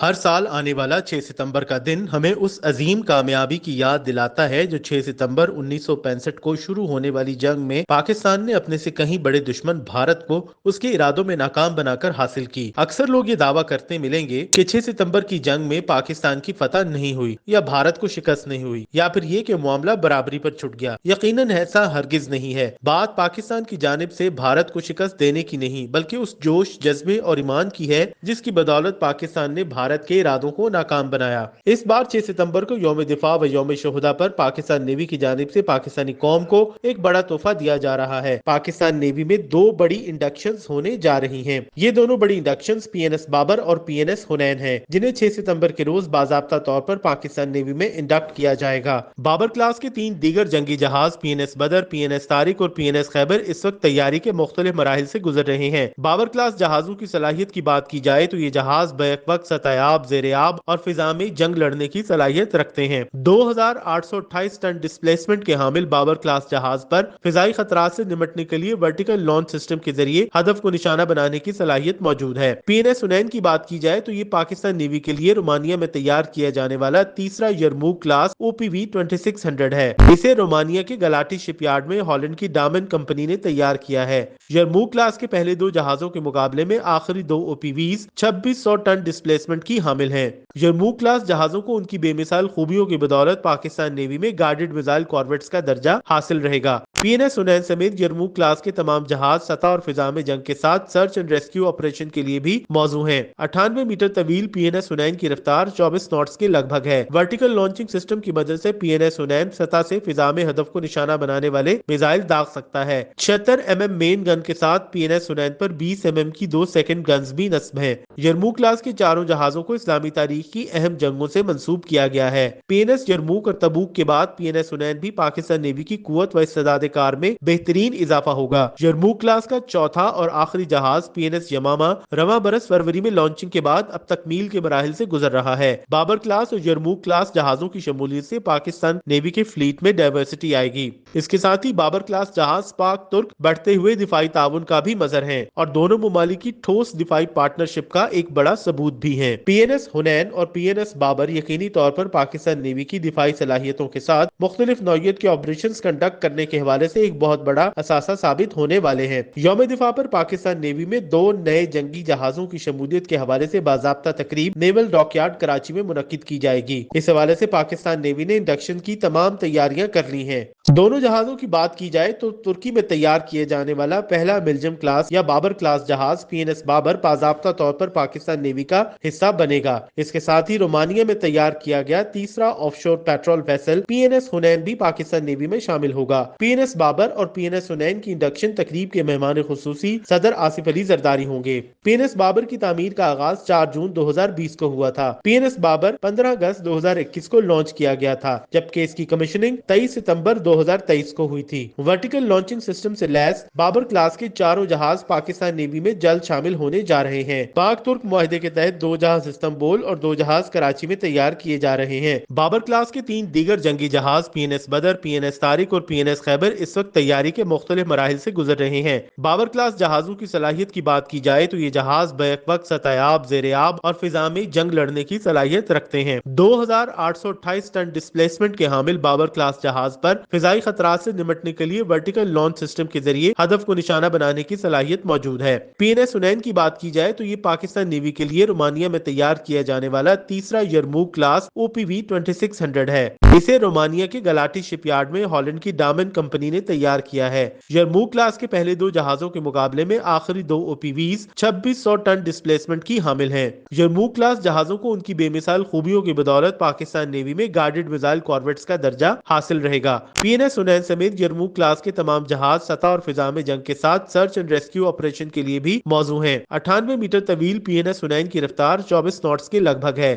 ہر سال آنے والا 6 ستمبر کا دن ہمیں اس عظیم کامیابی کی یاد دلاتا ہے جو 6 ستمبر 1965 کو شروع ہونے والی جنگ میں پاکستان نے اپنے سے کہیں بڑے دشمن بھارت کو اس کے ارادوں میں ناکام بنا کر حاصل کی۔ اکثر لوگ یہ دعویٰ کرتے ملیں گے کہ 6 ستمبر کی جنگ میں پاکستان کی فتح نہیں ہوئی یا بھارت کو شکست نہیں ہوئی یا پھر یہ کہ معاملہ برابری پر چھٹ گیا۔ یقیناً ایسا ہرگز نہیں ہے۔ بات پاکستان کی جانب سے بھارت کو شکست دینے کی نہیں بلکہ اس جوش، جذبے اور ایمان کی ہے جس کی بدولت پاکستان نے بھارت کے ارادوں کو ناکام بنایا۔ اس بار 6 ستمبر کو یوم دفاع و یوم شہداء پر پاکستان نیوی کی جانب سے پاکستانی قوم کو ایک بڑا تحفہ دیا جا رہا ہے۔ پاکستان نیوی میں دو بڑی انڈکشنز ہونے جا رہی ہیں۔ یہ دونوں بڑی انڈکشنز پی این ایس بابر اور پی این ایس حنین ہیں جنہیں 6 ستمبر کے روز باضابطہ طور پر پاکستان نیوی میں انڈکٹ کیا جائے گا۔ بابر کلاس کے 3 دیگر جنگی جہاز پی این ایس بدر، پی این ایس طارق اور پی این ایس خیبر اس وقت تیاری کے مختلف مراحل سے گزر رہے ہیں۔ بابر کلاس جہازوں کی صلاحیت کی بات کی جائے تو یہ جہاز بیک وقت سطح آب، زیر آب اور فضا میں جنگ لڑنے کی صلاحیت رکھتے ہیں۔ 2828 ٹن ڈسپلیسمنٹ کے حامل بابر کلاس جہاز پر فضائی خطرات سے نمٹنے کے لیے ورٹیکل لانچ سسٹم کے ذریعے ہدف کو نشانہ بنانے کی صلاحیت موجود ہے۔ پی این ایس حنین کی بات کی جائے تو یہ پاکستان نیوی کے لیے رومانیہ میں تیار کیا جانے والا تیسرا یرموک کلاس او پی وی 2600 ہے۔ اسے رومانیہ کے گلاٹی شپ یارڈ میں ہالینڈ کی ڈامن کمپنی نے تیار کیا ہے۔ یرموک کلاس کے پہلے 2 جہازوں کے مقابلے میں آخری 2 او پی ویز 2600 ٹن ڈسپلیسمنٹ کی حامل ہیں۔ یرموک کلاس جہازوں کو ان کی بے مثال خوبیوں کی بدولت پاکستان نیوی میں گارڈڈ میزائل کارویٹس کا درجہ حاصل رہے گا۔ پی این ایس حنین سمیت یرموک کلاس کے تمام جہاز سطح اور فضا میں جنگ کے ساتھ سرچ اینڈ ریسکیو آپریشن کے لیے بھی موزوں ہیں۔ 98 میٹر طویل پی این ایس حنین کی رفتار 24 ناٹس کے لگ بھگ ہے۔ ورٹیکل لانچنگ سسٹم کی مدد سے پی این ایس حنین سطح سے فضا میں ہدف کو نشانہ بنانے والے میزائل داغ سکتا ہے۔ 76 mm مین گن کے ساتھ پی این ایس حنین پر 20 mm کی 2 سیکنڈ گنز بھی نصب ہیں۔ یرموک کلاس کے چاروں جہازوں کو اسلامی تاریخ کی اہم جنگوں سے منسوب کیا گیا ہے۔ پی این ایس یرموک اور تبوک کے بعد پی این ایس حنین بھی پاکستان نیوی کی قوت و استعداد کار میں بہترین اضافہ ہوگا۔ یرموک کلاس کا چوتھا اور آخری جہاز پی این ایس یمامہ رواں برس فروری میں لانچنگ کے بعد اب تکمیل کے مراحل سے گزر رہا ہے۔ بابر کلاس اور یرموک کلاس جہازوں کی شمولیت سے پاکستان نیوی کے فلیٹ میں ڈائیورسٹی آئے گی۔ اس کے ساتھ ہی بابر کلاس جہاز پاک ترک بڑھتے ہوئے دفاعی تعاون کا بھی مظہر ہیں اور دونوں ممالک کی ٹھوس دفاعی پارٹنرشپ کا ایک بڑا ثبوت بھی ہیں۔ پی این ایس حنین اور پی این ایس بابر یقینی طور پر پاکستان نیوی کی دفاعی صلاحیتوں کے ساتھ مختلف نوعیت کے آپریشنز کنڈکٹ کرنے کے حوالے سے ایک بہت بڑا اثاثہ ثابت ہونے والے ہیں۔ یوم دفاع پر پاکستان نیوی میں 2 نئے جنگی جہازوں کی شمولیت کے حوالے سے باضابطہ تقریب نیول ڈاک یارڈ کراچی میں منعقد کی جائے گی۔ اس حوالے سے پاکستان نیوی نے انڈکشن کی تمام تیاریاں کر لی ہیں۔ دونوں جہازوں کی بات کی جائے تو ترکی میں تیار کیے جانے والا پہلا ملجم کلاس یا بابر کلاس جہاز پی این ایس بابر باضابطہ طور پر پاکستان نیوی کا حصہ بنے گا۔ اس کے ساتھ ہی رومانیہ میں تیار کیا گیا تیسرا آف شور پیٹرول ویسل پی این ایس حنین بھی پاکستان نیوی میں شامل ہوگا۔ پی این ایس بابر اور پی این ایس حنین کی انڈکشن تقریب کے مہمان خصوصی صدر آصف علی زرداری ہوں گے۔ پی این ایس بابر کی تعمیر کا آغاز 4 جون 2020 کو ہوا تھا۔ پی این ایس بابر 15 اگست 2021 کو لانچ کیا گیا تھا جبکہ اس کی کمیشننگ 23 ستمبر 2023 کو ہوئی تھی۔ ورٹیکل لانچنگ سسٹم سے لیس بابر کلاس کے چاروں جہاز پاکستان نیوی میں جلد شامل ہونے جا رہے ہیں۔ پاک ترک معاہدے کے تحت 2 جہاز استنبول اور 2 جہاز کراچی میں تیار کیے جا رہے ہیں۔ بابر کلاس کے 3 دیگر جنگی جہاز پی این ایس بدر، پی این ایس طارق اور پی این ایس خیبر اس وقت تیاری کے مختلف مراحل سے گزر رہے ہیں۔ بابر کلاس جہازوں کی صلاحیت کی بات کی جائے تو یہ جہاز بیک وقت سطح آب، زیر آب اور فضا میں جنگ لڑنے کی صلاحیت رکھتے ہیں۔ 2828 ٹن ڈسپلیسمنٹ کے حامل بابر کلاس جہاز پر فضائی خطرات سے نمٹنے کے لیے ورٹیکل لانچ سسٹم کے ذریعے ہدف کو نشانہ بنانے کی صلاحیت موجود ہے۔ پی این ایس حنین کی بات کی جائے تو یہ پاکستان نیوی کے لیے رومانیہ میں تیار کیا جانے والا تیسرا یرموک کلاس او پی وی 2600 ہے۔ اسے رومانیہ کے گلاٹی شپ یارڈ میں ہالینڈ کی ڈامن کمپنی نے تیار کیا ہے۔ یرموک کلاس کے پہلے 2 جہازوں کے مقابلے میں آخری 2 او پی ویز 2600 ٹن ڈسپلیسمنٹ کی حامل ہیں۔ یرموک کلاس جہازوں کو ان کی بے مثال خوبیوں کی بدولت پاکستان نیوی میں گارڈڈ میزائل کارویٹس کا درجہ حاصل رہے گا۔ پی این ایس حنین سمیت یرموک کلاس کے تمام جہاز سطح اور فضا میں جنگ کے ساتھ سرچ اینڈ ریسکیو آپریشن کے لیے بھی موزوں ہیں۔ 98 میٹر طویل پی این ایس حنین کی رفتار 24 ناٹس کے لگ بھگ ہے۔